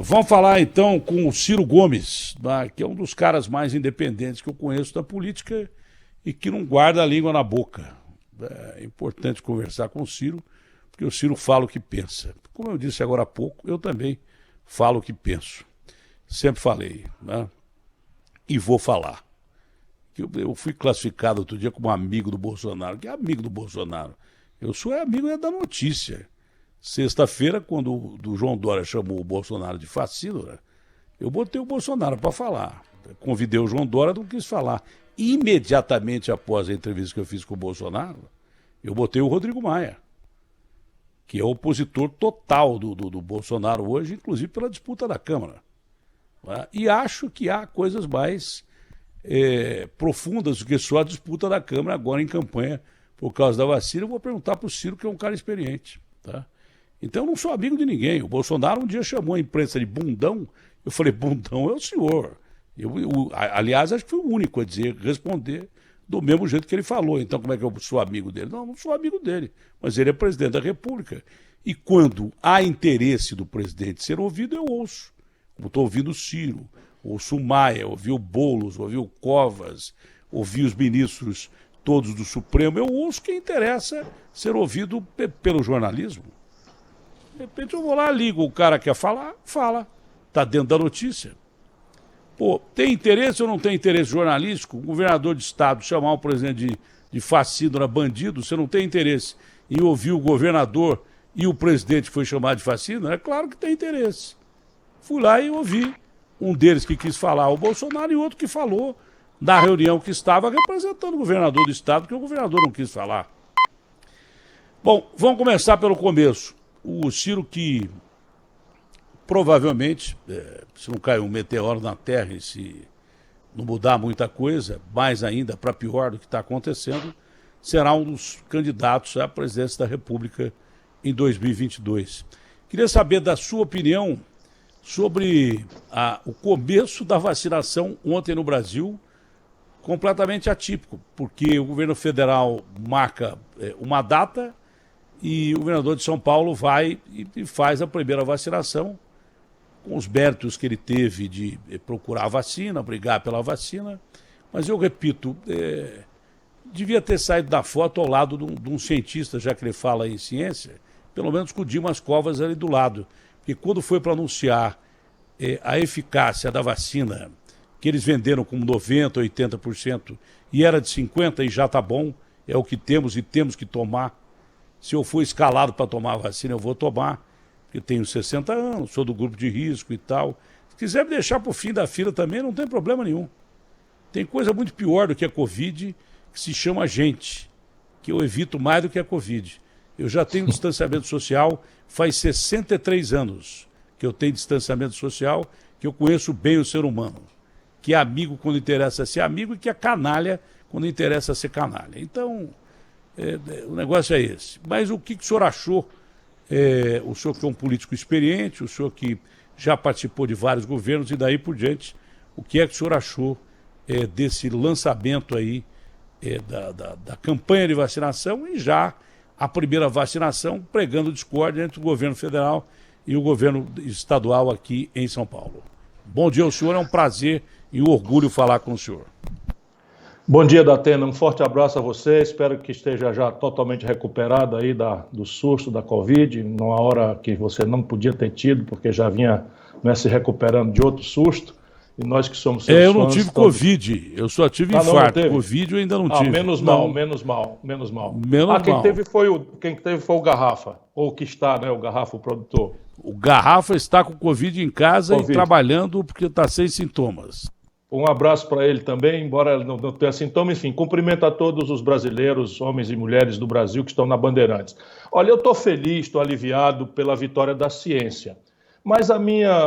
Vamos falar então com o Ciro Gomes, tá? Que é um dos caras mais independentes que eu conheço da política e que não guarda a língua na boca. É importante conversar com o Ciro, porque o Ciro fala o que pensa. Como eu disse agora há pouco, eu também falo o que penso. Sempre falei, né? E vou falar. Eu fui classificado outro dia como amigo do Bolsonaro. Que é amigo do Bolsonaro? Eu sou amigo da notícia. Sexta-feira, quando o João Dória chamou o Bolsonaro de fascínora, eu botei o Bolsonaro para falar. Convidei o João Dória, não quis falar. Imediatamente após a entrevista que eu fiz com o Bolsonaro, eu botei o Rodrigo Maia, que é opositor total do Bolsonaro hoje, inclusive pela disputa da Câmara. E acho que há coisas mais profundas do que só a disputa da Câmara agora em campanha por causa da vacina. Eu vou perguntar para o Ciro, que é um cara experiente, tá? Então eu não sou amigo de ninguém. O Bolsonaro um dia chamou a imprensa de bundão. Eu falei, bundão é o senhor. Aliás, acho que fui o único a responder do mesmo jeito que ele falou. Então como é que eu sou amigo dele? Não sou amigo dele, mas ele é presidente da República. E quando há interesse do presidente ser ouvido, eu ouço. Como estou ouvindo o Ciro, ouço o Maia, ouvi o Boulos, ouvi o Covas, ouvi os ministros todos do Supremo. Eu ouço quem interessa ser ouvido pelo jornalismo. De repente eu vou lá, ligo, o cara quer falar, fala. Está dentro da notícia. Pô, tem interesse ou não tem interesse jornalístico? O governador de estado chamar o presidente de fascínora, bandido, você não tem interesse em ouvir o governador e o presidente que foi chamado de fascínora? É claro que tem interesse. Fui lá e ouvi um deles que quis falar o Bolsonaro e outro que falou na reunião que estava representando o governador do estado, que o governador não quis falar. Bom, vamos começar pelo começo. O Ciro, que provavelmente, se não cair um meteoro na Terra e se não mudar muita coisa, mais ainda para pior do que está acontecendo, será um dos candidatos à presidência da República em 2022. Queria saber da sua opinião sobre o começo da vacinação ontem no Brasil, completamente atípico, porque o governo federal marca uma data e o governador de São Paulo vai e faz a primeira vacinação, com os méritos que ele teve de procurar a vacina, brigar pela vacina. Mas eu repito, devia ter saído da foto ao lado de um cientista, já que ele fala em ciência, pelo menos com o Dimas Covas ali do lado. Porque quando foi para anunciar a eficácia da vacina, que eles venderam como 90%, 80%, e era de 50% e já está bom, é o que temos e temos que tomar. Se eu for escalado para tomar a vacina, eu vou tomar, porque tenho 60 anos, sou do grupo de risco e tal. Se quiser me deixar para o fim da fila também, não tem problema nenhum. Tem coisa muito pior do que a Covid, que se chama gente, que eu evito mais do que a Covid. Eu já tenho distanciamento social faz 63 anos que eu tenho distanciamento social, que eu conheço bem o ser humano, que é amigo quando interessa ser amigo e que é canalha quando interessa ser canalha. Então, o negócio é esse. Mas o que o senhor achou? O senhor que é um político experiente, o senhor que já participou de vários governos e daí por diante, o que é que o senhor achou desse lançamento aí da campanha de vacinação e já a primeira vacinação pregando discórdia entre o governo federal e o governo estadual aqui em São Paulo? Bom dia ao senhor, é um prazer e um orgulho falar com o senhor. Bom dia, Datena, um forte abraço a você, espero que esteja já totalmente recuperado aí do susto da Covid, numa hora que você não podia ter tido, porque já vinha se recuperando de outro susto, e nós que somos seus eu não tive Covid, eu só tive infarto, não Covid eu ainda não tive. Menos mal. Quem teve foi o Garrafa, ou que está, né, o Garrafa, o produtor. O Garrafa está com Covid em casa e trabalhando porque está sem sintomas. Um abraço para ele também, embora ele não tenha sintomas. Enfim, cumprimento a todos os brasileiros, homens e mulheres do Brasil que estão na Bandeirantes. Olha, eu estou feliz, estou aliviado pela vitória da ciência. Mas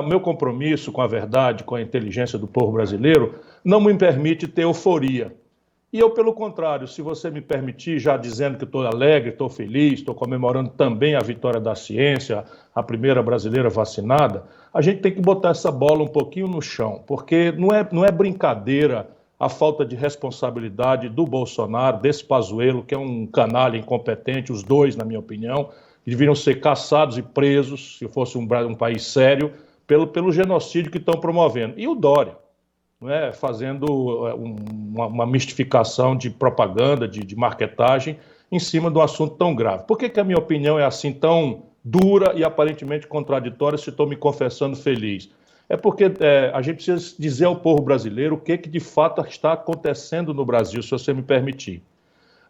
meu compromisso com a verdade, com a inteligência do povo brasileiro, não me permite ter euforia. E eu, pelo contrário, se você me permitir, já dizendo que estou alegre, estou feliz, estou comemorando também a vitória da ciência, a primeira brasileira vacinada, a gente tem que botar essa bola um pouquinho no chão, porque não é brincadeira a falta de responsabilidade do Bolsonaro, desse Pazuello, que é um canalha incompetente, os dois, na minha opinião, que deveriam ser caçados e presos, se fosse um país sério, pelo genocídio que estão promovendo. E o Dória, não é, fazendo uma mistificação de propaganda, de marketagem, em cima de um assunto tão grave. Por que a minha opinião é assim tão dura e aparentemente contraditória, se estou me confessando feliz? É porque a gente precisa dizer ao povo brasileiro o que de fato está acontecendo no Brasil, se você me permitir.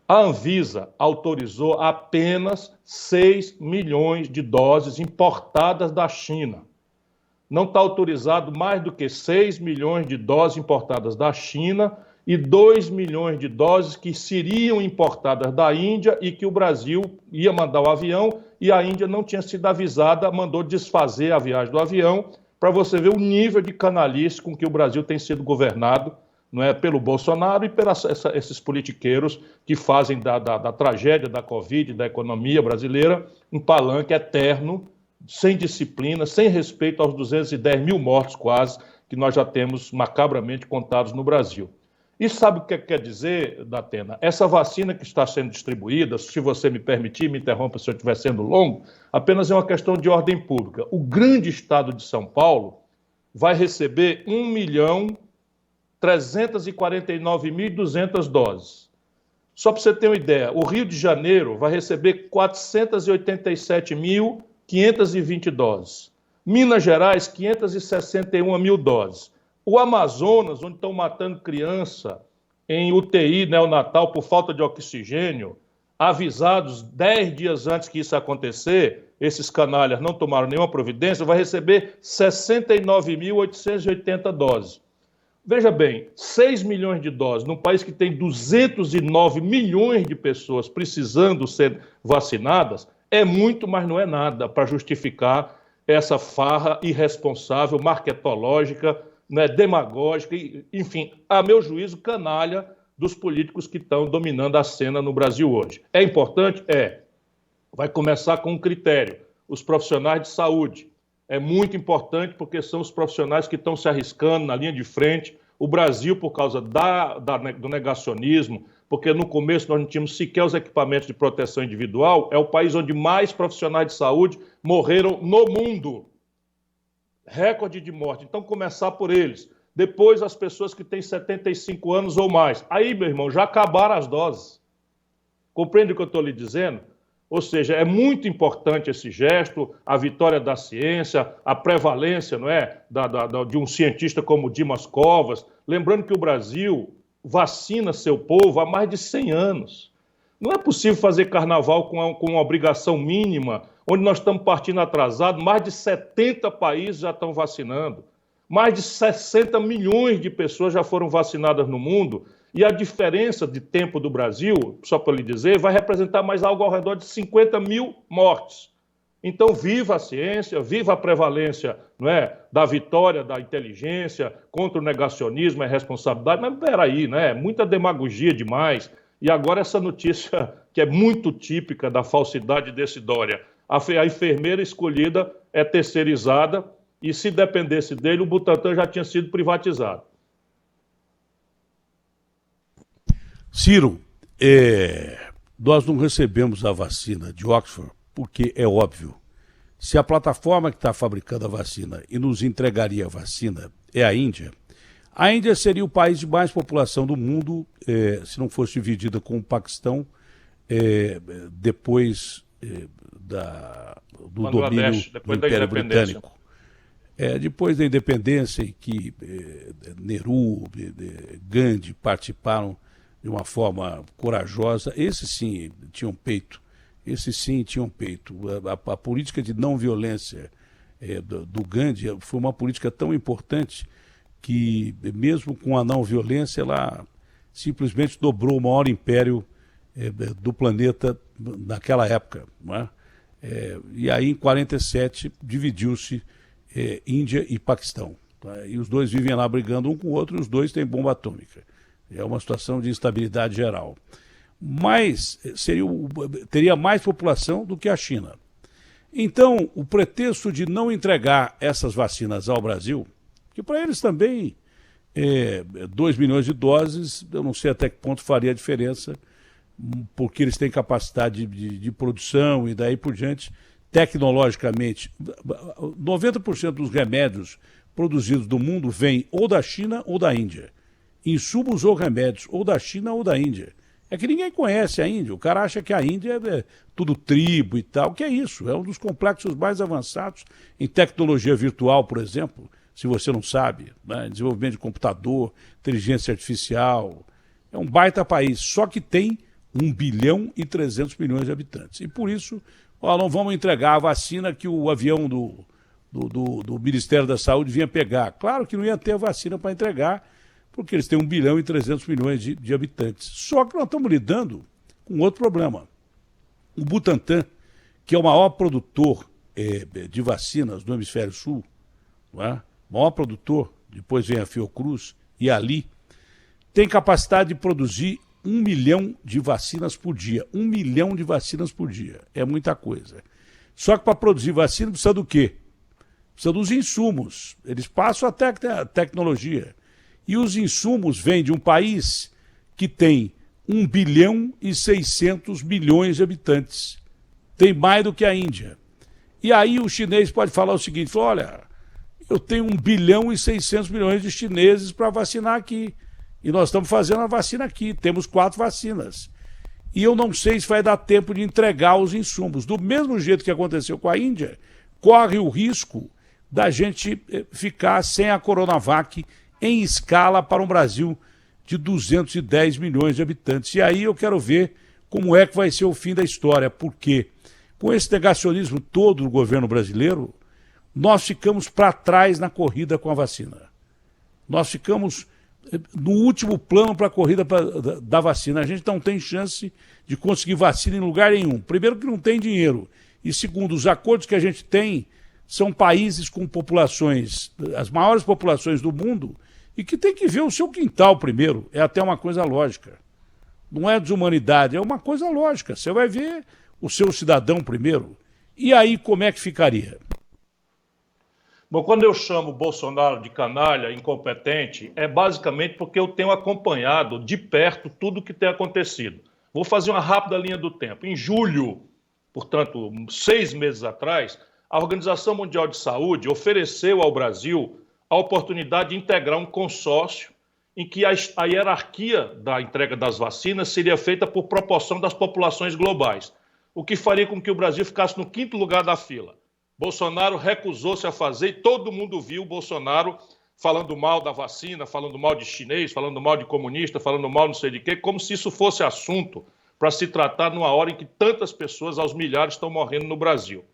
A Anvisa autorizou apenas 6 milhões de doses importadas da China. Não está autorizado mais do que 6 milhões de doses importadas da China e 2 milhões de doses que seriam importadas da Índia e que o Brasil ia mandar o avião e a Índia não tinha sido avisada, mandou desfazer a viagem do avião, para você ver o nível de canalice com que o Brasil tem sido governado, não é, pelo Bolsonaro e pelos esses politiqueiros que fazem da tragédia da Covid, da economia brasileira, um palanque eterno, sem disciplina, sem respeito aos 210 mil mortos quase, que nós já temos macabramente contados no Brasil. E sabe o que quer dizer, Datena? Essa vacina que está sendo distribuída, se você me permitir, me interrompa se eu estiver sendo longo, apenas é uma questão de ordem pública. O grande estado de São Paulo vai receber 1.349.200 doses. Só para você ter uma ideia, o Rio de Janeiro vai receber 487.520 doses. Minas Gerais, 561 mil doses. O Amazonas, onde estão matando criança em UTI neonatal por falta de oxigênio, avisados 10 dias antes que isso acontecer, esses canalhas não tomaram nenhuma providência, vai receber 69.880 doses. Veja bem, 6 milhões de doses num país que tem 209 milhões de pessoas precisando ser vacinadas, é muito, mas não é nada para justificar essa farra irresponsável, marketológica, né, demagógica, enfim, a meu juízo, canalha dos políticos que estão dominando a cena no Brasil hoje. É importante? É. Vai começar com um critério, os profissionais de saúde. É muito importante porque são os profissionais que estão se arriscando na linha de frente. O Brasil, por causa do negacionismo, porque no começo nós não tínhamos sequer os equipamentos de proteção individual, é o país onde mais profissionais de saúde morreram no mundo. Recorde de morte. Então, começar por eles. Depois, as pessoas que têm 75 anos ou mais. Aí, meu irmão, já acabaram as doses. Compreende o que eu estou lhe dizendo? Ou seja, é muito importante esse gesto, a vitória da ciência, a prevalência, não é, de um cientista como Dimas Covas. Lembrando que o Brasil vacina seu povo há mais de 100 anos. Não é possível fazer carnaval com uma obrigação mínima, onde nós estamos partindo atrasado, mais de 70 países já estão vacinando. Mais de 60 milhões de pessoas já foram vacinadas no mundo, e a diferença de tempo do Brasil, só para lhe dizer, vai representar mais algo ao redor de 50 mil mortes. Então, viva a ciência, viva a prevalência, não é, da vitória da inteligência contra o negacionismo e a responsabilidade. Mas peraí, né? Muita demagogia demais. E agora essa notícia que é muito típica da falsidade desse Dória. A enfermeira escolhida é terceirizada e, se dependesse dele, o Butantan já tinha sido privatizado. Ciro, nós não recebemos a vacina de Oxford porque é óbvio. Se a plataforma que está fabricando a vacina e nos entregaria a vacina é a Índia seria o país de mais população do mundo, se não fosse dividida com o Paquistão, depois do domínio do Império Britânico. Depois da independência, em que Nehru, Gandhi participaram de uma forma corajosa, esses sim tinham peito. A política de não violência do Gandhi foi uma política tão importante que, mesmo com a não violência, ela simplesmente dobrou o maior império do planeta naquela época. Não é? E aí, em 47, dividiu-se Índia e Paquistão. Tá? E os dois vivem lá brigando um com o outro, e os dois têm bomba atômica. É uma situação de instabilidade geral. Mas teria mais população do que a China. Então, o pretexto de não entregar essas vacinas ao Brasil, que para eles também 2 milhões de doses, eu não sei até que ponto faria a diferença, porque eles têm capacidade de produção e daí por diante, tecnologicamente. 90% dos remédios produzidos do mundo vêm ou da China ou da Índia. Insumos ou remédios ou da China ou da Índia. É que ninguém conhece a Índia. O cara acha que a Índia é tudo tribo e tal. O que é isso? É um dos complexos mais avançados em tecnologia virtual, por exemplo, se você não sabe, né? Desenvolvimento de computador, inteligência artificial. É um baita país, só que tem 1 bilhão e 300 milhões de habitantes. E por isso, não vamos entregar a vacina que o avião do Ministério da Saúde vinha pegar. Claro que não ia ter a vacina para entregar, porque eles têm 1 bilhão e 300 milhões de habitantes. Só que nós estamos lidando com outro problema. O Butantan, que é o maior produtor de vacinas do Hemisfério Sul, não é? Maior produtor, depois vem a Fiocruz e a Ali, tem capacidade de produzir 1 milhão de vacinas por dia. 1 milhão de vacinas por dia. É muita coisa. Só que para produzir vacina precisa do quê? Precisa dos insumos. Eles passam até a tecnologia. E os insumos vêm de um país que tem 1 bilhão e 600 milhões de habitantes. Tem mais do que a Índia. E aí o chinês pode falar o seguinte, olha, eu tenho 1 bilhão e 600 milhões de chineses para vacinar aqui. E nós estamos fazendo a vacina aqui, temos 4 vacinas. E eu não sei se vai dar tempo de entregar os insumos. Do mesmo jeito que aconteceu com a Índia, corre o risco da gente ficar sem a Coronavac em escala para um Brasil de 210 milhões de habitantes. E aí eu quero ver como é que vai ser o fim da história, porque com esse negacionismo todo do governo brasileiro, nós ficamos para trás na corrida com a vacina. Nós ficamos no último plano para a corrida da vacina. A gente não tem chance de conseguir vacina em lugar nenhum. Primeiro que não tem dinheiro. E segundo, os acordos que a gente tem são países com populações, as maiores populações do mundo, e que tem que ver o seu quintal primeiro. É até uma coisa lógica. Não é desumanidade, é uma coisa lógica. Você vai ver o seu cidadão primeiro. E aí como é que ficaria? Bom, quando eu chamo o Bolsonaro de canalha, incompetente, é basicamente porque eu tenho acompanhado de perto tudo o que tem acontecido. Vou fazer uma rápida linha do tempo. Em julho, portanto, 6 meses atrás, a Organização Mundial de Saúde ofereceu ao Brasil a oportunidade de integrar um consórcio em que a hierarquia da entrega das vacinas seria feita por proporção das populações globais, o que faria com que o Brasil ficasse no 5º lugar da fila. Bolsonaro recusou-se a fazer e todo mundo viu o Bolsonaro falando mal da vacina, falando mal de chinês, falando mal de comunista, falando mal não sei de quê, como se isso fosse assunto para se tratar numa hora em que tantas pessoas, aos milhares, estão morrendo no Brasil.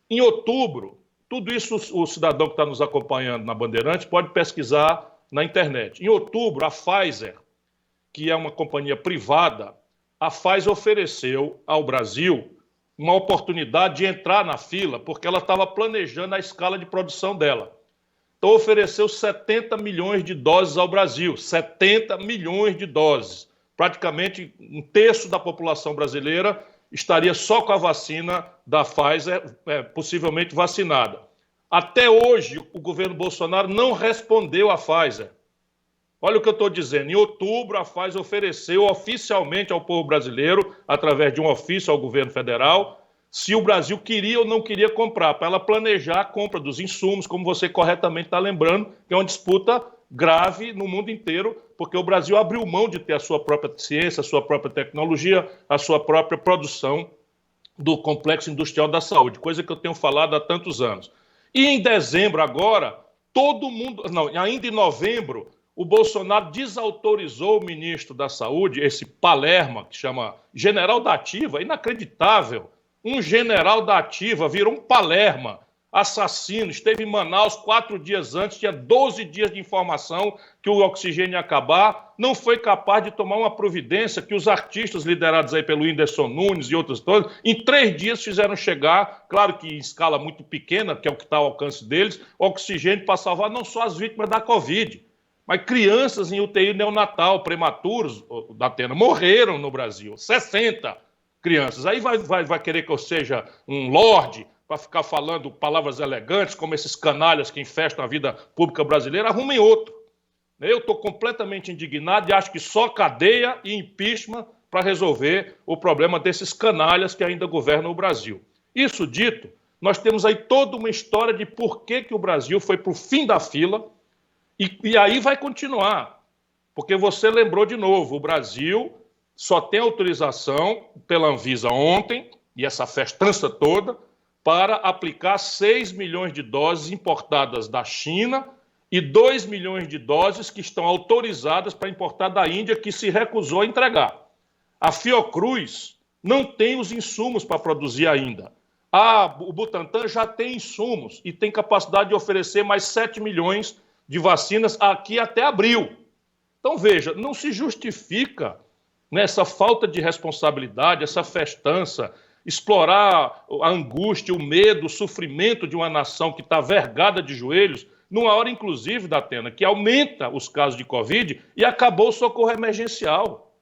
Em outubro, tudo isso o cidadão que está nos acompanhando na Bandeirantes pode pesquisar na internet. Em outubro, a Pfizer, que é uma companhia privada, a Pfizer ofereceu ao Brasil uma oportunidade de entrar na fila, porque ela estava planejando a escala de produção dela. Então ofereceu 70 milhões de doses ao Brasil, 70 milhões de doses. Praticamente 1/3 da população brasileira estaria só com a vacina da Pfizer, possivelmente vacinada. Até hoje, o governo Bolsonaro não respondeu à Pfizer. Olha o que eu estou dizendo. Em outubro, a Pfizer ofereceu oficialmente ao povo brasileiro, através de um ofício ao governo federal, se o Brasil queria ou não queria comprar, para ela planejar a compra dos insumos, como você corretamente está lembrando, que é uma disputa grave no mundo inteiro, porque o Brasil abriu mão de ter a sua própria ciência, a sua própria tecnologia, a sua própria produção do complexo industrial da saúde, coisa que eu tenho falado há tantos anos. E em dezembro agora, todo mundo... Não, ainda em novembro, o Bolsonaro desautorizou o ministro da Saúde, esse Palermo, que chama general da Ativa, inacreditável. Um general da Ativa virou um Palermo, assassino, esteve em Manaus 4 dias antes, tinha 12 dias de informação que o oxigênio ia acabar, não foi capaz de tomar uma providência que os artistas liderados aí pelo Whindersson Nunes e outros todos, em 3 dias fizeram chegar, claro que em escala muito pequena, que é o que está ao alcance deles, oxigênio para salvar não só as vítimas da Covid, mas crianças em UTI neonatal, prematuros, da Atena, morreram no Brasil, 60 crianças. Aí vai querer que eu seja um lorde para ficar falando palavras elegantes, como esses canalhas que infestam a vida pública brasileira, arrumem outro. Eu estou completamente indignado e acho que só cadeia e impeachment para resolver o problema desses canalhas que ainda governam o Brasil. Isso dito, nós temos aí toda uma história de por que o Brasil foi para o fim da fila e aí vai continuar. Porque você lembrou de novo, o Brasil só tem autorização pela Anvisa ontem, e essa festança toda, para aplicar 6 milhões de doses importadas da China e 2 milhões de doses que estão autorizadas para importar da Índia, que se recusou a entregar. A Fiocruz não tem os insumos para produzir ainda. O Butantan já tem insumos e tem capacidade de oferecer mais 7 milhões de vacinas aqui até abril. Então, veja, não se justifica nessa falta de responsabilidade, essa festança, explorar a angústia, o medo, o sofrimento de uma nação que está vergada de joelhos, numa hora, inclusive, da Atena, que aumenta os casos de Covid e acabou o socorro emergencial.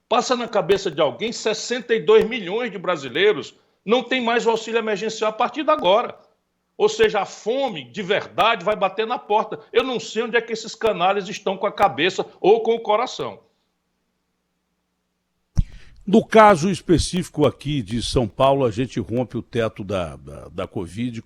Passa na cabeça de alguém, 62 milhões de brasileiros não tem mais o auxílio emergencial a partir de agora. Ou seja, a fome de verdade vai bater na porta. Eu não sei onde é que esses canalhas estão com a cabeça ou com o coração. No caso específico aqui de São Paulo, a gente rompe o teto da Covid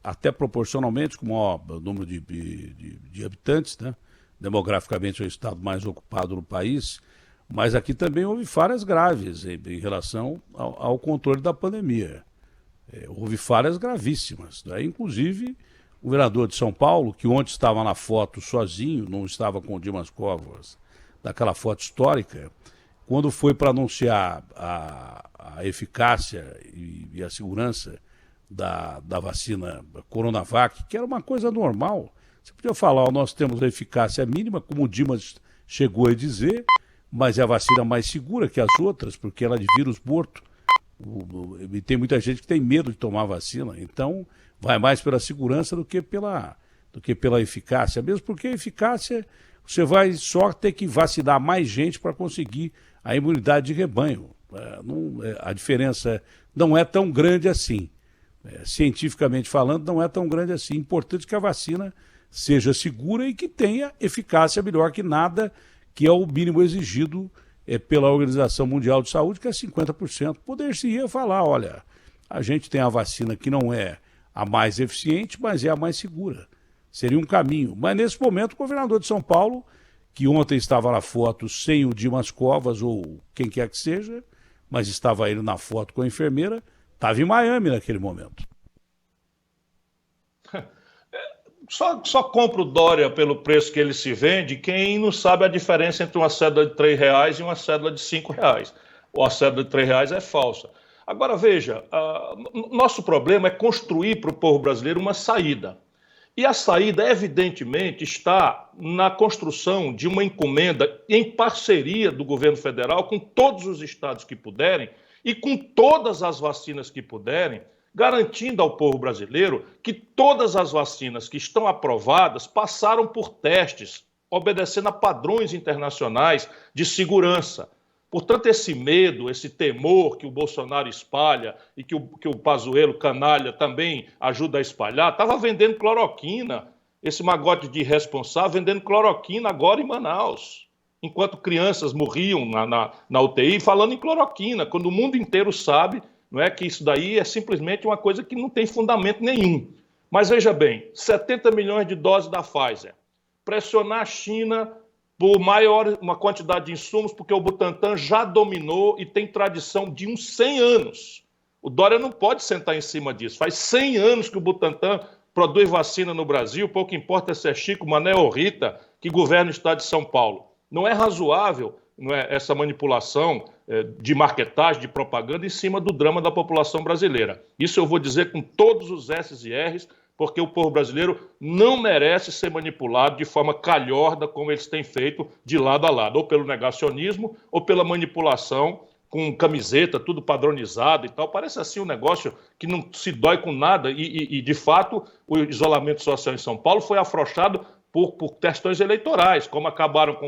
até proporcionalmente com o maior número de habitantes, né? Demograficamente é o estado mais ocupado no país, mas aqui também houve falhas graves em relação ao controle da pandemia. Houve falhas gravíssimas, né? Inclusive o vereador de São Paulo, que ontem estava na foto sozinho, não estava com o Dimas Covas, daquela foto histórica, quando foi para anunciar a eficácia e a segurança da vacina Coronavac, que era uma coisa normal, você podia falar, nós temos a eficácia mínima, como o Dimas chegou a dizer, mas é a vacina mais segura que as outras, porque ela é de vírus morto. E tem muita gente que tem medo de tomar vacina, então vai mais pela segurança do que pela eficácia, mesmo porque a eficácia você vai só ter que vacinar mais gente para conseguir a imunidade de rebanho. A diferença não é tão grande assim. Cientificamente falando, não é tão grande assim. Importante que a vacina seja segura e que tenha eficácia melhor que nada, que é o mínimo exigido pela Organização Mundial de Saúde, que é 50%. Poder-se-ia falar, olha, a gente tem a vacina que não é a mais eficiente, mas é a mais segura. Seria um caminho. Mas nesse momento o governador de São Paulo, que ontem estava na foto sem o Dimas Covas ou quem quer que seja, mas estava ele na foto com a enfermeira, estava em Miami naquele momento. Só compra o Dória pelo preço que ele se vende quem não sabe a diferença entre uma cédula de R$3 e uma cédula de R$5. Ou a cédula de R$3 é falsa. Agora, veja, nosso problema é construir para o povo brasileiro uma saída. E a saída, evidentemente, está na construção de uma encomenda em parceria do governo federal com todos os estados que puderem e com todas as vacinas que puderem, garantindo ao povo brasileiro que todas as vacinas que estão aprovadas passaram por testes, obedecendo a padrões internacionais de segurança. Portanto, esse medo, esse temor que o Bolsonaro espalha e que o Pazuello canalha também ajuda a espalhar, estava vendendo cloroquina, esse magote de irresponsável vendendo cloroquina agora em Manaus, enquanto crianças morriam na UTI falando em cloroquina, quando o mundo inteiro sabe, não é, que isso daí é simplesmente uma coisa que não tem fundamento nenhum. Mas veja bem, 70 milhões de doses da Pfizer, pressionar a China por uma quantidade de insumos, porque o Butantan já dominou e tem tradição de uns 100 anos. O Dória não pode sentar em cima disso. Faz 100 anos que o Butantan produz vacina no Brasil, pouco importa se é Chico, Mané ou Rita, que governa o estado de São Paulo. Não é razoável, não é, essa manipulação de marketagem, de propaganda em cima do drama da população brasileira. Isso eu vou dizer com todos os S's e R's, porque o povo brasileiro não merece ser manipulado de forma calhorda, como eles têm feito de lado a lado, ou pelo negacionismo, ou pela manipulação com camiseta, tudo padronizado e tal. Parece assim um negócio que não se dói com nada e de fato, o isolamento social em São Paulo foi afrouxado por questões eleitorais, como acabaram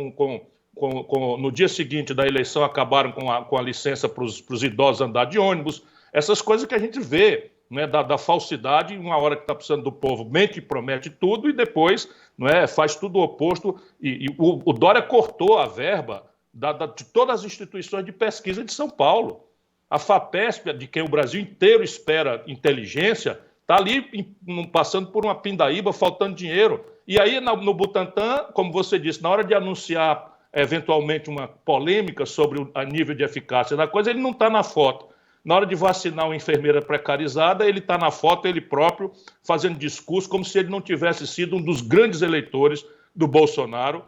no dia seguinte da eleição, acabaram com a licença para os idosos andar de ônibus, essas coisas que a gente vê, né, da falsidade, uma hora que está precisando do povo, mente e promete tudo e depois, não é, faz tudo o oposto. E o Dória cortou a verba de todas as instituições de pesquisa de São Paulo. A FAPESP, de quem o Brasil inteiro espera inteligência, está ali passando por uma pindaíba, faltando dinheiro. E aí, no Butantan, como você disse, na hora de anunciar eventualmente uma polêmica sobre o nível de eficácia da coisa, ele não está na foto. Na hora de vacinar uma enfermeira precarizada, ele está na foto, ele próprio, fazendo discurso, como se ele não tivesse sido um dos grandes eleitores do Bolsonaro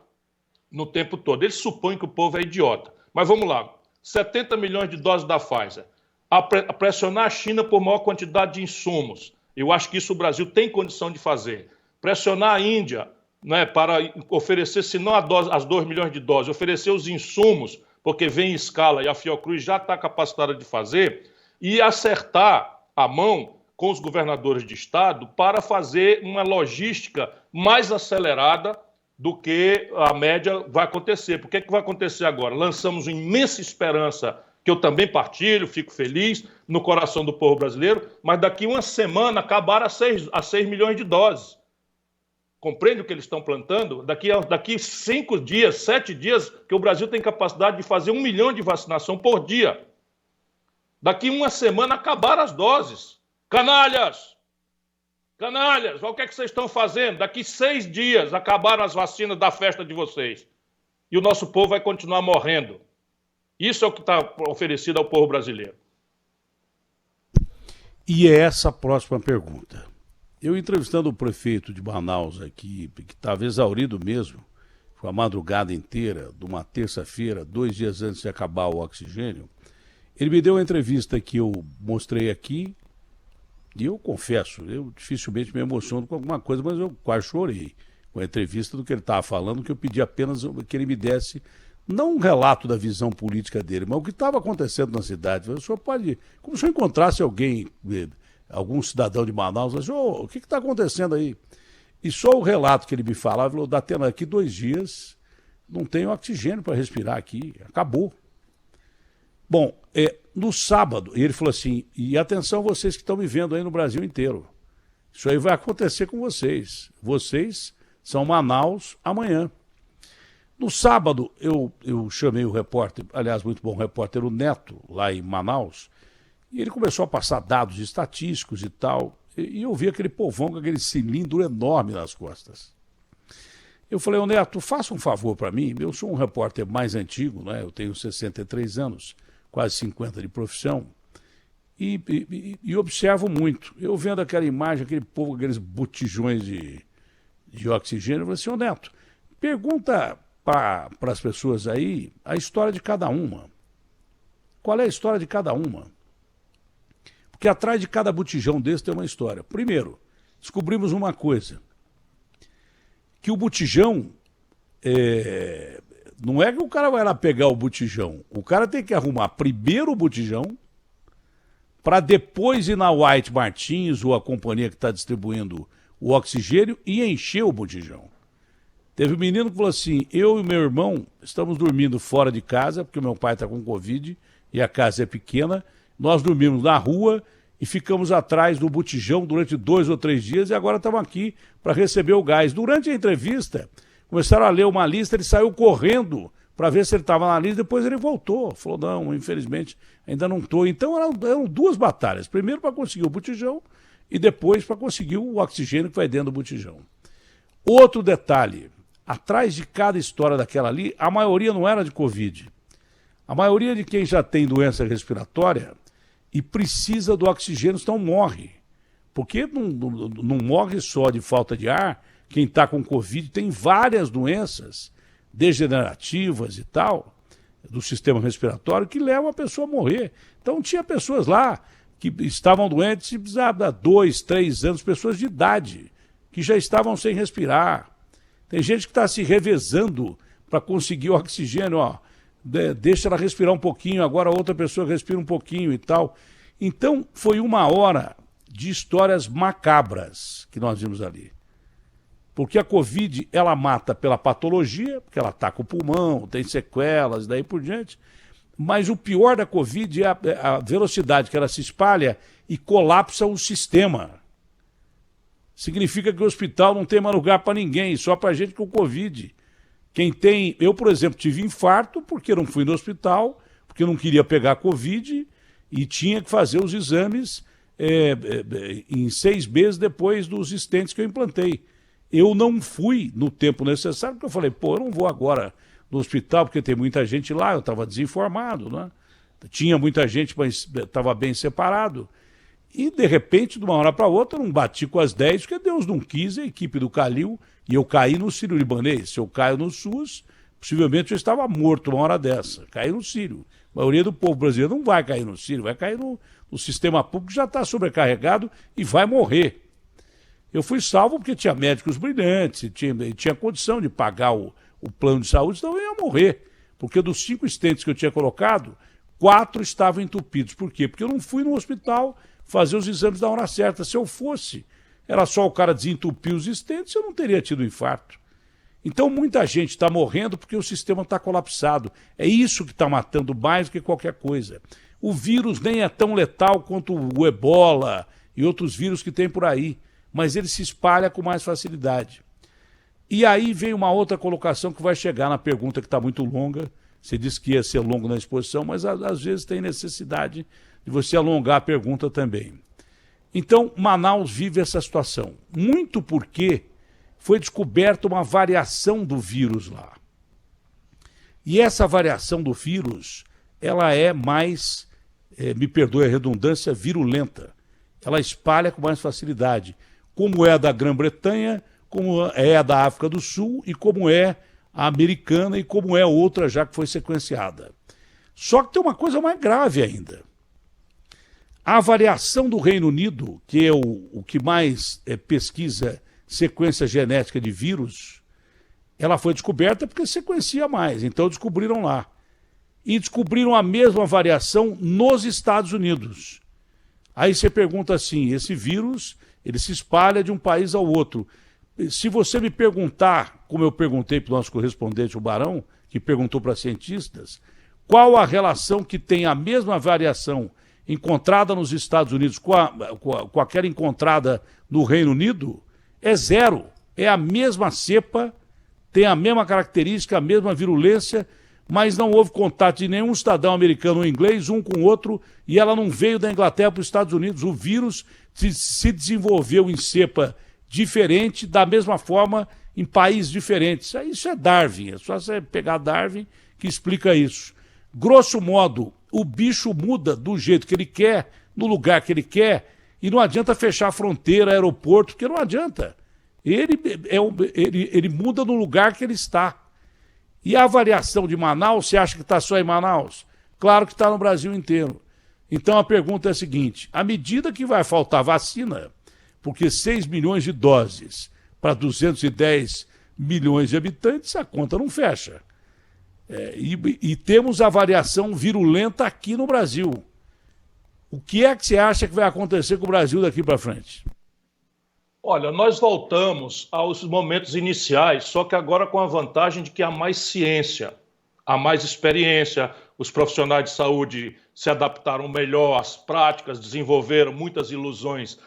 no tempo todo. Ele supõe que o povo é idiota. Mas vamos lá. 70 milhões de doses da Pfizer. A pressionar a China por maior quantidade de insumos. Eu acho que isso o Brasil tem condição de fazer. Pressionar a Índia, né, para oferecer, se não as 2 milhões de doses, oferecer os insumos, porque vem em escala e a Fiocruz já está capacitada de fazer, e acertar a mão com os governadores de estado para fazer uma logística mais acelerada do que a média vai acontecer. Por que vai acontecer agora? Lançamos uma imensa esperança, que eu também partilho, fico feliz, no coração do povo brasileiro, mas daqui uma semana acabaram a 6 milhões de doses. Compreende o que eles estão plantando? Daqui 5 dias, 7 dias, que o Brasil tem capacidade de fazer 1 milhão de vacinação por dia. Daqui uma semana acabaram as doses. Canalhas! Canalhas, olha o que é que vocês estão fazendo. Daqui 6 dias acabaram as vacinas da festa de vocês. E o nosso povo vai continuar morrendo. Isso é o que está oferecido ao povo brasileiro. E é essa a próxima pergunta. Eu entrevistando o prefeito de Manaus aqui, que estava exaurido mesmo, foi a madrugada inteira, de uma terça-feira, 2 dias antes de acabar o oxigênio, ele me deu uma entrevista que eu mostrei aqui, e eu confesso, eu dificilmente me emociono com alguma coisa, mas eu quase chorei com a entrevista do que ele estava falando, que eu pedi apenas que ele me desse, não um relato da visão política dele, mas o que estava acontecendo na cidade. O senhor pode, como se eu encontrasse alguém, algum cidadão de Manaus, disse, o que está acontecendo aí? E só o relato que ele me falava, falou, Datena, aqui 2 dias, não tem oxigênio para respirar aqui, acabou. Bom, no sábado, ele falou assim, e atenção vocês que estão me vendo aí no Brasil inteiro, isso aí vai acontecer com vocês. Vocês são Manaus amanhã. No sábado, eu chamei o repórter, aliás, muito bom repórter, o Neto, lá em Manaus, e ele começou a passar dados estatísticos e tal, e eu vi aquele povão com aquele cilindro enorme nas costas. Eu falei, ô Neto, faça um favor para mim, eu sou um repórter mais antigo, né? Eu tenho 63 anos, quase 50 de profissão, e observo muito. Eu vendo aquela imagem, aquele povo, aqueles botijões de oxigênio, eu falei assim, ô Neto, pergunta para as pessoas aí a história de cada uma. Qual é a história de cada uma? Porque atrás de cada botijão desse tem uma história. Primeiro, descobrimos uma coisa, que o botijão, não é que o cara vai lá pegar o botijão, o cara tem que arrumar primeiro o botijão, para depois ir na White Martins, ou a companhia que está distribuindo o oxigênio, e encher o botijão. Teve um menino que falou assim, eu e meu irmão estamos dormindo fora de casa, porque meu pai está com Covid e a casa é pequena, nós dormimos na rua e ficamos atrás do botijão durante 2 ou 3 dias e agora estamos aqui para receber o gás. Durante a entrevista, começaram a ler uma lista, ele saiu correndo para ver se ele estava na lista, depois ele voltou, falou, não, infelizmente ainda não estou. Então eram 2 batalhas, primeiro para conseguir o botijão e depois para conseguir o oxigênio que vai dentro do botijão. Outro detalhe, atrás de cada história daquela ali, a maioria não era de Covid. A maioria de quem já tem doença respiratória e precisa do oxigênio, então morre. Porque não morre só de falta de ar, quem está com Covid tem várias doenças degenerativas e tal, do sistema respiratório, que levam a pessoa a morrer. Então tinha pessoas lá que estavam doentes e precisavam há 2, 3 anos, pessoas de idade, que já estavam sem respirar. Tem gente que está se revezando para conseguir o oxigênio, ó. Deixa ela respirar um pouquinho, agora outra pessoa respira um pouquinho e tal. Então, foi 1 hora de histórias macabras que nós vimos ali. Porque a Covid, ela mata pela patologia, porque ela ataca o pulmão, tem sequelas e daí por diante. Mas o pior da Covid é a velocidade que ela se espalha e colapsa o sistema. Significa que o hospital não tem mais lugar para ninguém, só para gente com Covid. Quem tem... Eu, por exemplo, tive infarto porque não fui no hospital, porque não queria pegar Covid e tinha que fazer os exames em 6 meses depois dos stents que eu implantei. Eu não fui no tempo necessário, porque eu falei, eu não vou agora no hospital, porque tem muita gente lá, eu estava desinformado, né? Tinha muita gente, mas estava bem separado. E, de repente, de uma hora para outra, eu não bati com as 10, porque Deus não quis, a equipe do Calil, e eu caí no Sírio-Libanês. Se eu caio no SUS, possivelmente eu estava morto uma hora dessa. Caí no Sírio. A maioria do povo brasileiro não vai cair no Sírio, vai cair no sistema público, já está sobrecarregado e vai morrer. Eu fui salvo porque tinha médicos brilhantes, tinha condição de pagar o plano de saúde, então eu ia morrer. Porque dos 5 stents que eu tinha colocado, 4 estavam entupidos. Por quê? Porque eu não fui no hospital fazer os exames na hora certa. Se eu fosse, era só o cara desentupir os stents, eu não teria tido infarto. Então muita gente está morrendo porque o sistema está colapsado. É isso que está matando mais do que qualquer coisa. O vírus nem é tão letal quanto o ebola e outros vírus que tem por aí, mas ele se espalha com mais facilidade. E aí vem uma outra colocação que vai chegar na pergunta que está muito longa. Você disse que ia ser longo na exposição, mas às vezes tem necessidade de você alongar a pergunta também. Então, Manaus vive essa situação, muito porque foi descoberta uma variação do vírus lá. E essa variação do vírus, ela é mais, me perdoe a redundância, virulenta. Ela espalha com mais facilidade, como é a da Grã-Bretanha, como é a da África do Sul e como é a americana e como é outra já que foi sequenciada. Só que tem uma coisa mais grave ainda. A variação do Reino Unido, que é o que mais pesquisa sequência genética de vírus, ela foi descoberta porque sequencia mais, então descobriram lá. E descobriram a mesma variação nos Estados Unidos. Aí você pergunta assim, esse vírus, ele se espalha de um país ao outro. Se você me perguntar, como eu perguntei para o nosso correspondente, o Barão, que perguntou para cientistas, qual a relação que tem a mesma variação encontrada nos Estados Unidos com aquela encontrada no Reino Unido, é zero. É a mesma cepa, tem a mesma característica, a mesma virulência, mas não houve contato de nenhum cidadão americano ou inglês, um com o outro, e ela não veio da Inglaterra para os Estados Unidos. O vírus se desenvolveu em cepa diferente, da mesma forma, em países diferentes. Isso é Darwin, é só você pegar Darwin que explica isso. Grosso modo, o bicho muda do jeito que ele quer, no lugar que ele quer, e não adianta fechar a fronteira, aeroporto, porque não adianta. Ele muda no lugar que ele está. E a variação de Manaus, você acha que está só em Manaus? Claro que está no Brasil inteiro. Então a pergunta é a seguinte, à medida que vai faltar vacina, porque 6 milhões de doses para 210 milhões de habitantes, a conta não fecha. E temos a variação virulenta aqui no Brasil. O que é que você acha que vai acontecer com o Brasil daqui para frente? Olha, nós voltamos aos momentos iniciais, só que agora com a vantagem de que há mais ciência, há mais experiência, os profissionais de saúde se adaptaram melhor às práticas, desenvolveram muitas ilusões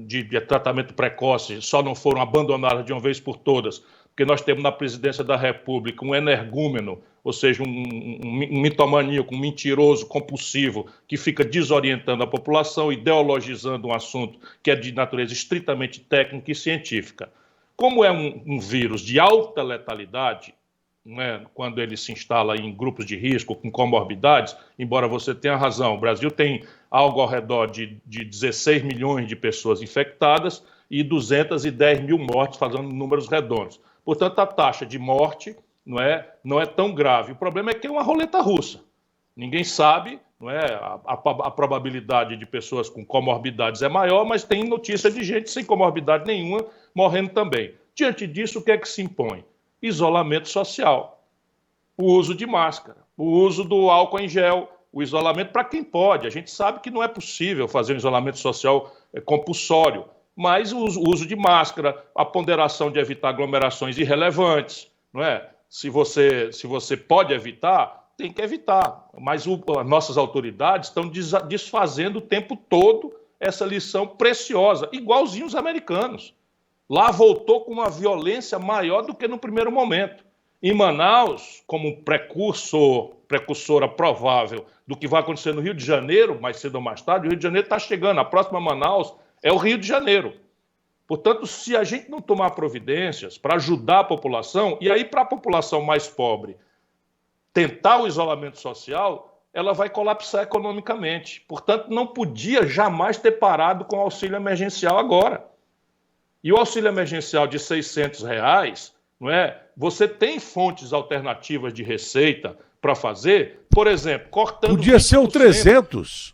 de tratamento precoce, só não foram abandonadas de uma vez por todas, porque nós temos na presidência da República um energúmeno, ou seja, um mitomaníaco, um mentiroso compulsivo que fica desorientando a população, ideologizando um assunto que é de natureza estritamente técnica e científica. Como é um vírus de alta letalidade, né, quando ele se instala em grupos de risco, com comorbidades, embora você tenha razão, o Brasil tem algo ao redor de 16 milhões de pessoas infectadas e 210 mil mortes, fazendo números redondos. Portanto, a taxa de morte não é tão grave. O problema é que é uma roleta russa. Ninguém sabe, não é? A probabilidade de pessoas com comorbidades é maior, mas tem notícia de gente sem comorbidade nenhuma morrendo também. Diante disso, o que é que se impõe? Isolamento social, o uso de máscara, o uso do álcool em gel, o isolamento para quem pode. A gente sabe que não é possível fazer um isolamento social compulsório, mas o uso de máscara, a ponderação de evitar aglomerações irrelevantes, não é? Se você pode evitar, tem que evitar. Mas as nossas autoridades estão desfazendo o tempo todo essa lição preciosa, igualzinho os americanos. Lá voltou com uma violência maior do que no primeiro momento. Em Manaus, como precursora provável do que vai acontecer no Rio de Janeiro, mais cedo ou mais tarde, o Rio de Janeiro está chegando. A próxima Manaus é o Rio de Janeiro. Portanto, se a gente não tomar providências para ajudar a população, e aí para a população mais pobre tentar o isolamento social, ela vai colapsar economicamente. Portanto, não podia jamais ter parado com o auxílio emergencial agora. E o auxílio emergencial de R$ 600, não é? Você tem fontes alternativas de receita para fazer, por exemplo, cortando. Podia ser o 300.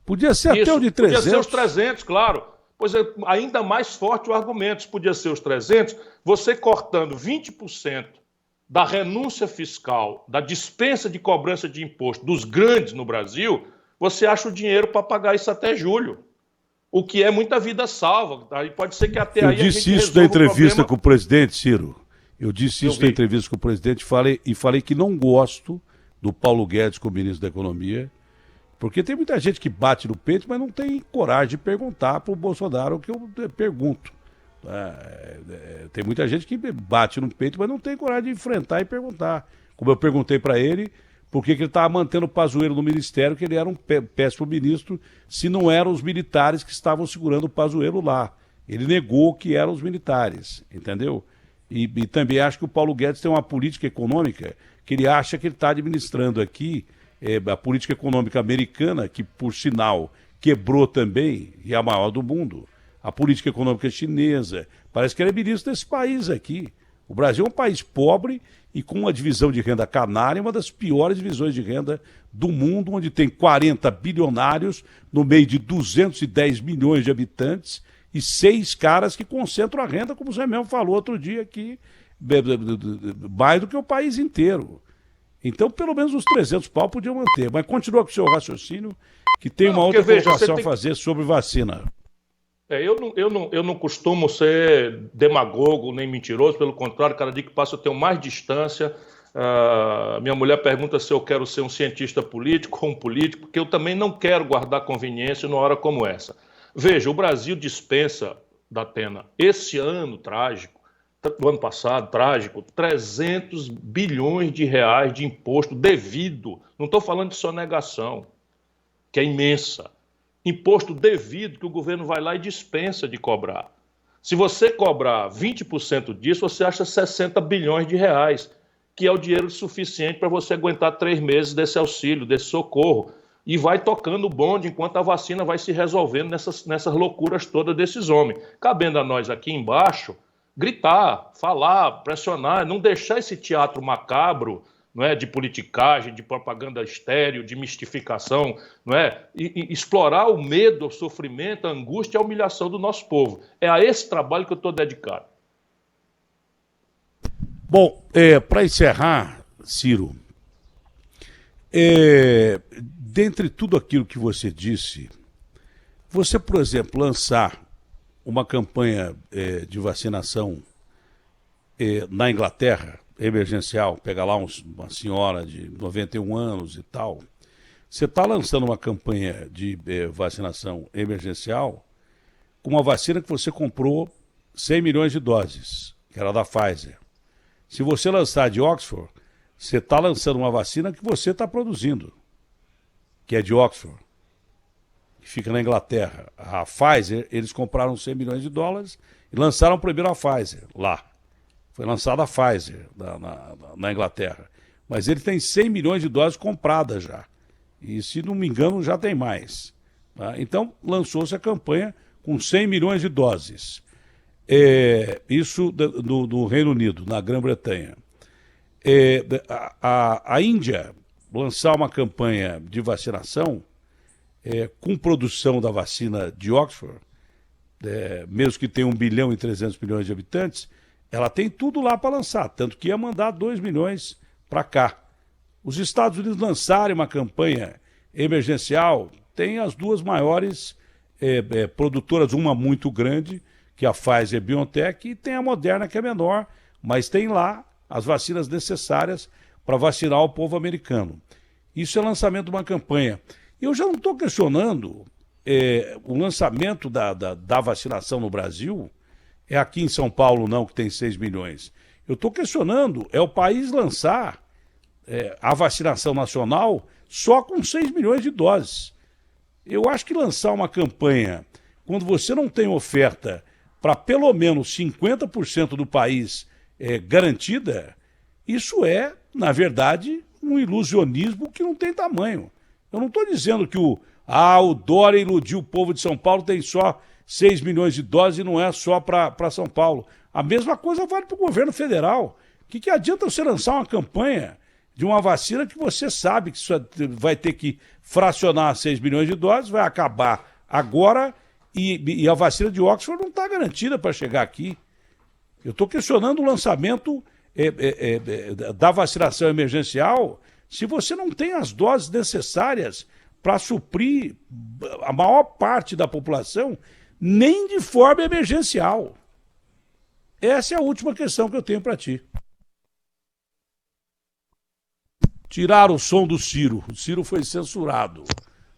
Podia ser até o de 300. Podia ser os 300, claro. Pois é, ainda mais forte o argumento. Podia ser os 300, você cortando 20% da renúncia fiscal, da dispensa de cobrança de imposto dos grandes no Brasil, você acha o dinheiro para pagar isso até julho. O que é muita vida salva. Aí pode ser que até aí. Eu disse isso na entrevista com o presidente, Ciro. Eu disse isso na entrevista com o presidente e falei que não gosto do Paulo Guedes como ministro da Economia, porque tem muita gente que bate no peito, mas não tem coragem de perguntar para o Bolsonaro o que eu pergunto. Tem muita gente que bate no peito, mas não tem coragem de enfrentar e perguntar. Como eu perguntei para ele, por que ele estava mantendo o Pazuello no ministério, que ele era um péssimo ministro, se não eram os militares que estavam segurando o Pazuello lá. Ele negou que eram os militares, entendeu? E também acho que o Paulo Guedes tem uma política econômica que ele acha que ele está administrando aqui, a política econômica americana, que, por sinal, quebrou também, e é a maior do mundo. A política econômica chinesa. Parece que ele é ministro desse país aqui. O Brasil é um país pobre e com uma divisão de renda canária, uma das piores divisões de renda do mundo, onde tem 40 bilionários no meio de 210 milhões de habitantes e 6 caras que concentram a renda, como você mesmo falou outro dia aqui, mais do que o país inteiro. Então, pelo menos os 300 pau podiam manter. Mas continua com o seu raciocínio, que tem uma outra colocação a fazer sobre vacina. Eu não costumo ser demagogo nem mentiroso, pelo contrário, cada dia que passa eu tenho mais distância. Minha mulher pergunta se eu quero ser um cientista político ou um político, porque eu também não quero guardar conveniência numa hora como essa. Veja, o Brasil dispensa, Datena, esse ano trágico, do ano passado, trágico, 300 bilhões de reais de imposto devido, não estou falando de sonegação, que é imensa. Imposto devido que o governo vai lá e dispensa de cobrar. Se você cobrar 20% disso, você acha 60 bilhões de reais, que é o dinheiro suficiente para você aguentar 3 meses desse auxílio, desse socorro. E vai tocando o bonde enquanto a vacina vai se resolvendo nessas loucuras todas desses homens. Cabendo a nós aqui embaixo, gritar, falar, pressionar, não deixar esse teatro macabro, não é, de politicagem, de propaganda estéril, de mistificação, não é? E explorar o medo, o sofrimento, a angústia e a humilhação do nosso povo. É a esse trabalho que eu estou dedicado. Bom, para encerrar, Ciro, dentre tudo aquilo que você disse, você, por exemplo, lançar uma campanha de vacinação na Inglaterra, emergencial, pegar lá uma senhora de 91 anos e tal, você está lançando uma campanha de vacinação emergencial com uma vacina que você comprou 100 milhões de doses, que era da Pfizer. Se você lançar de Oxford, você está lançando uma vacina que você está produzindo, que é de Oxford, que fica na Inglaterra. A Pfizer, eles compraram 100 milhões de dólares e lançaram primeiro a Pfizer lá. Foi lançada a Pfizer na Inglaterra. Mas ele tem 100 milhões de doses compradas já. E, se não me engano, já tem mais. Tá? Então, lançou-se a campanha com 100 milhões de doses. Isso do Reino Unido, na Grã-Bretanha. A Índia lançar uma campanha de vacinação com produção da vacina de Oxford, mesmo que tenha 1 bilhão e 300 milhões de habitantes, ela tem tudo lá para lançar, tanto que ia mandar 2 milhões para cá. Os Estados Unidos lançarem uma campanha emergencial, tem as duas maiores produtoras, uma muito grande, que é a Pfizer e BioNTech, e tem a Moderna, que é menor, mas tem lá as vacinas necessárias para vacinar o povo americano. Isso é lançamento de uma campanha. Eu já não estou questionando o lançamento da vacinação no Brasil, aqui em São Paulo não, que tem 6 milhões. Eu estou questionando, é o país lançar a vacinação nacional só com 6 milhões de doses. Eu acho que lançar uma campanha quando você não tem oferta para pelo menos 50% do país garantida, isso é, na verdade, um ilusionismo que não tem tamanho. Eu não estou dizendo que o Dória iludiu o povo de São Paulo, tem só 6 milhões de doses e não é só para São Paulo. A mesma coisa vale para o governo federal. O que adianta você lançar uma campanha de uma vacina que você sabe que vai ter que fracionar 6 milhões de doses, vai acabar agora e a vacina de Oxford não está garantida para chegar aqui. Eu estou questionando o lançamento da vacinação emergencial se você não tem as doses necessárias para suprir a maior parte da população, nem de forma emergencial. Essa é a última questão que eu tenho para ti. Tiraram o som do Ciro. O Ciro foi censurado.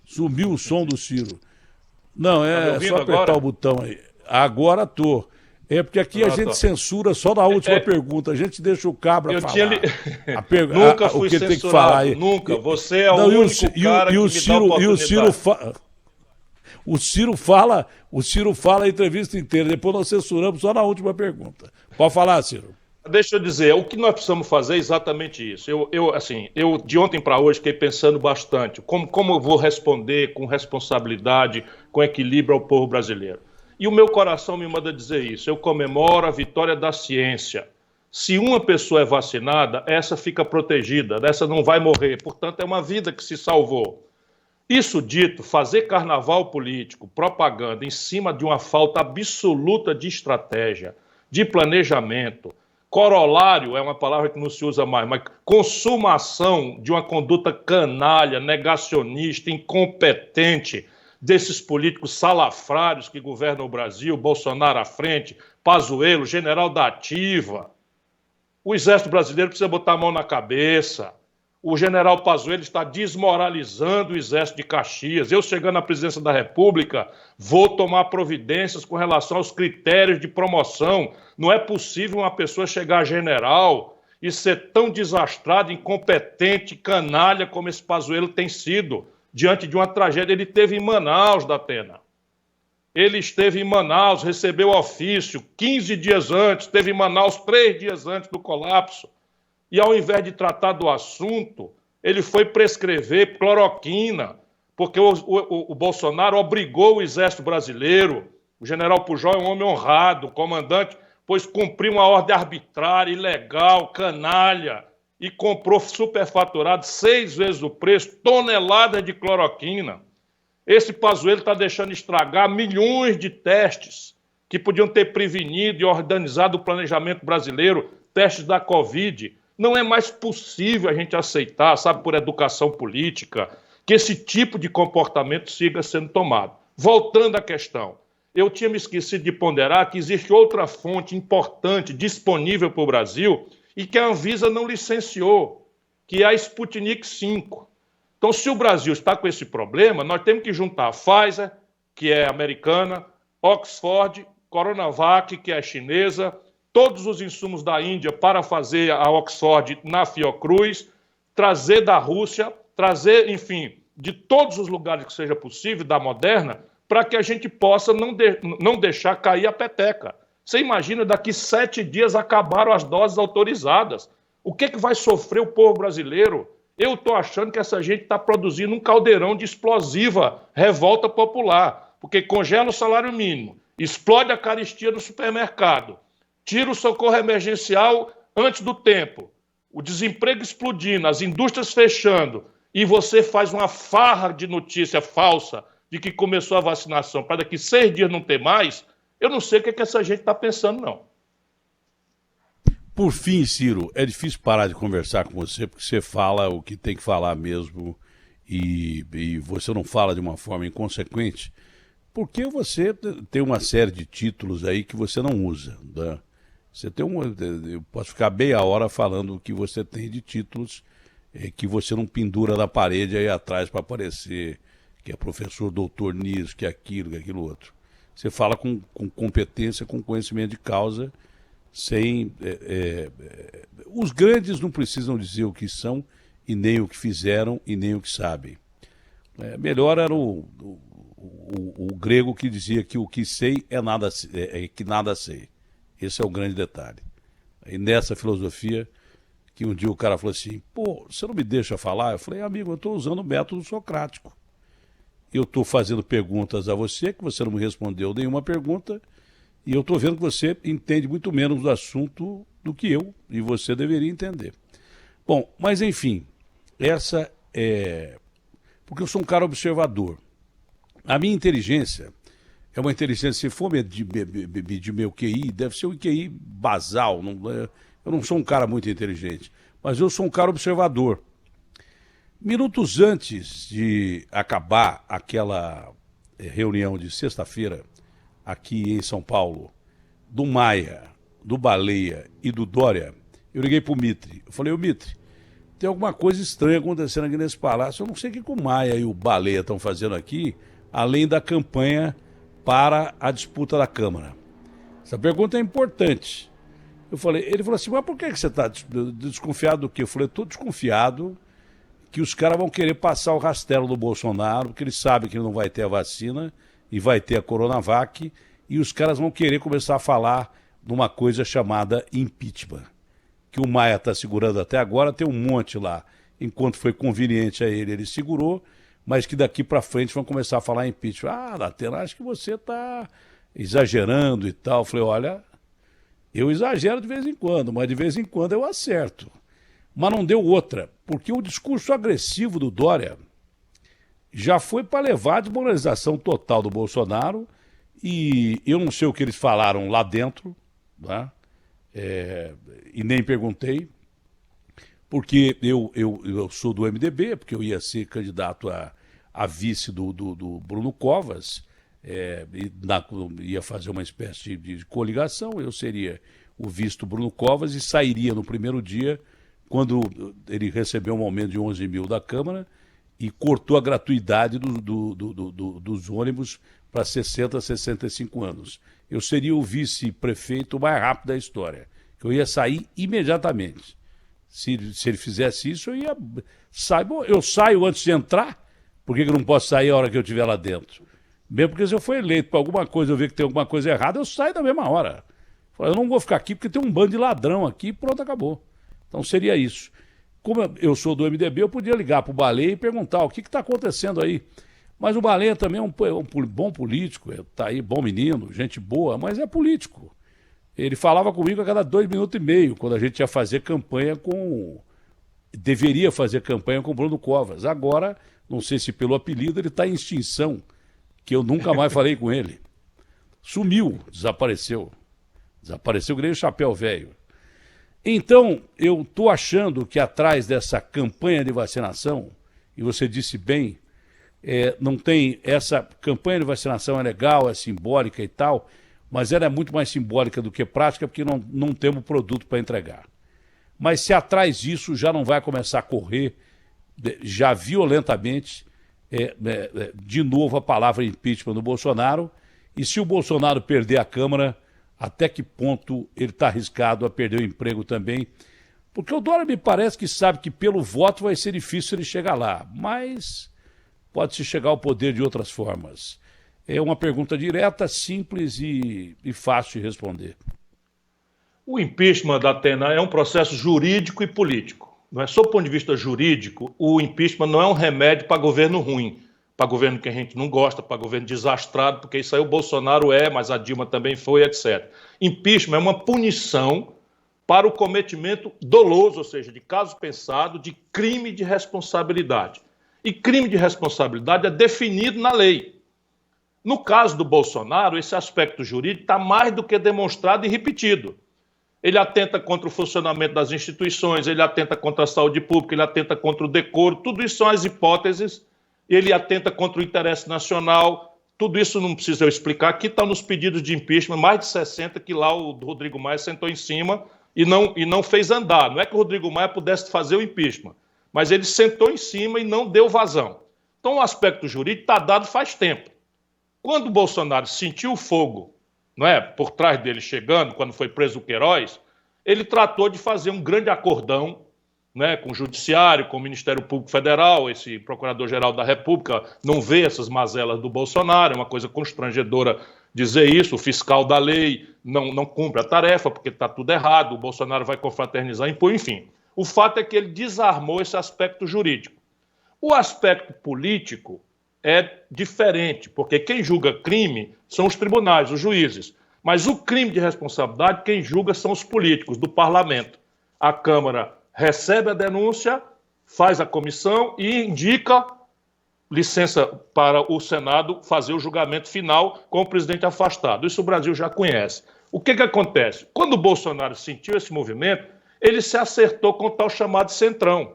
Sumiu o som do Ciro. Não, é só apertar agora o botão aí. Agora tô. É porque aqui a gente censura só na última pergunta. A gente deixa o cabra falar. Nunca fui censurado. Tem que falar aí. Nunca. Você é o único cara que me dá oportunidade. O Ciro fala a entrevista inteira. Depois nós censuramos só na última pergunta. Pode falar, Ciro. Deixa eu dizer, o que nós precisamos fazer é exatamente isso. Eu de ontem para hoje fiquei pensando bastante como eu vou responder com responsabilidade, com equilíbrio ao povo brasileiro. E o meu coração me manda dizer isso. Eu comemoro a vitória da ciência. Se uma pessoa é vacinada, essa fica protegida, essa não vai morrer. Portanto, é uma vida que se salvou. Isso dito, fazer carnaval político, propaganda em cima de uma falta absoluta de estratégia, de planejamento, corolário é uma palavra que não se usa mais, mas consumação de uma conduta canalha, negacionista, incompetente desses políticos salafrários que governam o Brasil, Bolsonaro à frente, Pazuello, general da ativa. O exército brasileiro precisa botar a mão na cabeça. O general Pazuello está desmoralizando o exército de Caxias. Eu, chegando à presidência da República, vou tomar providências com relação aos critérios de promoção. Não é possível uma pessoa chegar a general e ser tão desastrada, incompetente, canalha como esse Pazuello tem sido diante de uma tragédia. Ele esteve em Manaus, Datena. Ele esteve em Manaus, recebeu ofício 15 dias antes, esteve em Manaus 3 dias antes do colapso. E ao invés de tratar do assunto, ele foi prescrever cloroquina, porque o Bolsonaro obrigou o exército brasileiro, o general Pujol é um homem honrado, comandante, pois cumpriu uma ordem arbitrária, ilegal, canalha, e comprou superfaturado 6 vezes o preço, toneladas de cloroquina. Esse Pazuello está deixando estragar milhões de testes que podiam ter prevenido e organizado o planejamento brasileiro, testes da Covid. Não é mais possível a gente aceitar, sabe, por educação política, que esse tipo de comportamento siga sendo tomado. Voltando à questão, eu tinha me esquecido de ponderar que existe outra fonte importante disponível para o Brasil e que a Anvisa não licenciou, que é a Sputnik V. Então, se o Brasil está com esse problema, nós temos que juntar a Pfizer, que é americana, Oxford, Coronavac, que é chinesa, todos os insumos da Índia para fazer a Oxford na Fiocruz, trazer da Rússia, trazer, enfim, de todos os lugares que seja possível, da Moderna, para que a gente possa não deixar cair a peteca. Você imagina, daqui 7 dias acabaram as doses autorizadas. O que vai sofrer o povo brasileiro? Eu estou achando que essa gente está produzindo um caldeirão de explosiva revolta popular, porque congela o salário mínimo, explode a caristia no supermercado, tira o socorro emergencial antes do tempo, o desemprego explodindo, as indústrias fechando, e você faz uma farra de notícia falsa de que começou a vacinação para daqui 6 dias não ter mais. Eu não sei o que essa gente está pensando, não. Por fim, Ciro, é difícil parar de conversar com você, porque você fala o que tem que falar mesmo e você não fala de uma forma inconsequente, porque você tem uma série de títulos aí que você não usa, né? Você tem eu posso ficar meia hora falando o que você tem de títulos que você não pendura na parede aí atrás para aparecer que é professor, doutor nisso, que é aquilo outro. Você fala com competência, com conhecimento de causa sem... os grandes não precisam dizer o que são, e nem o que fizeram, e nem o que sabem. Melhor era o grego que dizia que o que sei é que nada sei. Esse é o grande detalhe. E nessa filosofia, que um dia o cara falou assim, pô, você não me deixa falar? Eu falei, amigo, eu estou usando o método socrático. Eu estou fazendo perguntas a você, que você não me respondeu nenhuma pergunta, e eu estou vendo que você entende muito menos do assunto do que eu, e você deveria entender. Bom, mas enfim, essa é... Porque eu sou um cara observador. A minha inteligência é uma inteligência, se for medir meu QI, deve ser um QI basal. Eu não sou um cara muito inteligente, mas eu sou um cara observador. Minutos antes de acabar aquela reunião de sexta-feira, aqui em São Paulo, do Maia, do Baleia e do Dória, eu liguei para o Mitre. Eu falei, ô Mitre, tem alguma coisa estranha acontecendo aqui nesse palácio. Eu não sei o que o Maia e o Baleia estão fazendo aqui, além da campanha para a disputa da Câmara. Essa pergunta é importante. Ele falou assim, mas por que você está desconfiado do quê? Eu falei, estou desconfiado que os caras vão querer passar o rastelo do Bolsonaro, porque eles sabem que ele não vai ter a vacina e vai ter a Coronavac, e os caras vão querer começar a falar numa coisa chamada impeachment, que o Maia está segurando até agora, tem um monte lá. Enquanto foi conveniente a ele segurou, mas que daqui para frente vão começar a falar em impeachment. Ah, Datena, acho que você está exagerando e tal. Eu falei, olha, eu exagero de vez em quando, mas de vez em quando eu acerto. Mas não deu outra, porque o discurso agressivo do Dória já foi para levar a desmoralização total do Bolsonaro, e eu não sei o que eles falaram lá dentro, né? E nem perguntei, porque eu sou do MDB, porque eu ia ser candidato a vice do Bruno Covas, ia fazer uma espécie de coligação, eu seria o vice do Bruno Covas e sairia no primeiro dia, quando ele recebeu um aumento de 11 mil da Câmara e cortou a gratuidade dos ônibus para 60, 65 anos. Eu seria o vice-prefeito mais rápido da história, que eu ia sair imediatamente. Se ele fizesse isso, eu ia sair. Bom, eu saio antes de entrar, por que eu não posso sair a hora que eu estiver lá dentro? Mesmo porque se eu for eleito por alguma coisa, eu ver que tem alguma coisa errada, eu saio da mesma hora. Eu não vou ficar aqui porque tem um bando de ladrão aqui e pronto, acabou. Então seria isso. Como eu sou do MDB, eu podia ligar para o Baleia e perguntar o que está acontecendo aí. Mas o Baleia também é um bom político, está aí, bom menino, gente boa, mas é político. Ele falava comigo a cada 2 minutos e meio, quando a gente ia fazer campanha deveria fazer campanha com o Bruno Covas. Agora, não sei se pelo apelido, ele está em extinção, que eu nunca mais falei com ele. Sumiu, desapareceu. Desapareceu que nem o chapéu velho. Então, eu estou achando que atrás dessa campanha de vacinação, e você disse bem, não tem... Essa campanha de vacinação é legal, é simbólica e tal, mas ela é muito mais simbólica do que prática, porque não temos produto para entregar. Mas se atrás disso já não vai começar a correr, já violentamente, de novo a palavra impeachment do Bolsonaro, e se o Bolsonaro perder a Câmara, até que ponto ele está arriscado a perder o emprego também? Porque o Dória me parece que sabe que pelo voto vai ser difícil ele chegar lá, mas pode-se chegar ao poder de outras formas. É uma pergunta direta, simples e fácil de responder. O impeachment da Atena é um processo jurídico e político. Não é? Sob o ponto de vista jurídico, o impeachment não é um remédio para governo ruim, para governo que a gente não gosta, para governo desastrado, porque isso aí o Bolsonaro mas a Dilma também foi, etc. Impeachment é uma punição para o cometimento doloso, ou seja, de caso pensado, de crime de responsabilidade. E crime de responsabilidade é definido na lei. No caso do Bolsonaro, esse aspecto jurídico está mais do que demonstrado e repetido. Ele atenta contra o funcionamento das instituições, ele atenta contra a saúde pública, ele atenta contra o decoro, tudo isso são as hipóteses, ele atenta contra o interesse nacional, tudo isso não precisa eu explicar, aqui está nos pedidos de impeachment, mais de 60 que lá o Rodrigo Maia sentou em cima e não fez andar. Não é que o Rodrigo Maia pudesse fazer o impeachment, mas ele sentou em cima e não deu vazão. Então o aspecto jurídico está dado faz tempo. Quando o Bolsonaro sentiu o fogo não é? Por trás dele chegando, quando foi preso o Queiroz, ele tratou de fazer um grande acordão, né, com o Judiciário, com o Ministério Público Federal. Esse Procurador-Geral da República não vê essas mazelas do Bolsonaro, é uma coisa constrangedora dizer isso. O fiscal da lei não cumpre a tarefa porque está tudo errado, o Bolsonaro vai confraternizar, impor, enfim. O fato é que ele desarmou esse aspecto jurídico. O aspecto político é diferente, porque quem julga crime são os tribunais, os juízes. Mas o crime de responsabilidade, quem julga são os políticos do parlamento. A Câmara recebe a denúncia, faz a comissão e indica licença para o Senado fazer o julgamento final com o presidente afastado. Isso o Brasil já conhece. O que acontece? Quando o Bolsonaro sentiu esse movimento, ele se acertou com o tal chamado Centrão.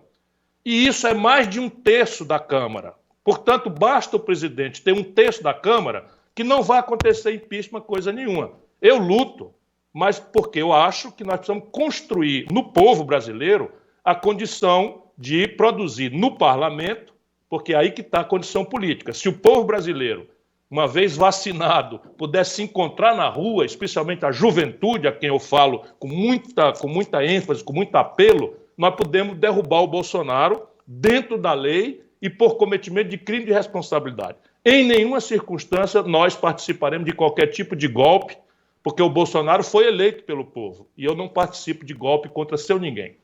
E isso é mais de 1/3 da Câmara. Portanto, basta o presidente ter 1/3 da Câmara que não vai acontecer impeachment coisa nenhuma. Eu luto, mas porque eu acho que nós precisamos construir no povo brasileiro a condição de produzir no parlamento, porque é aí que está a condição política. Se o povo brasileiro, uma vez vacinado, pudesse se encontrar na rua, especialmente a juventude, a quem eu falo com muita ênfase, com muito apelo, nós podemos derrubar o Bolsonaro dentro da lei e por cometimento de crime de responsabilidade. Em nenhuma circunstância nós participaremos de qualquer tipo de golpe, porque o Bolsonaro foi eleito pelo povo e eu não participo de golpe contra seu ninguém.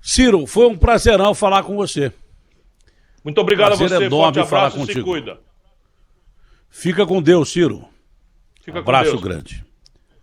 Ciro, foi um prazerão falar com você. Muito obrigado a você, forte abraço e se cuida. Fica com Deus, Ciro. Fica com abraço Deus. grande.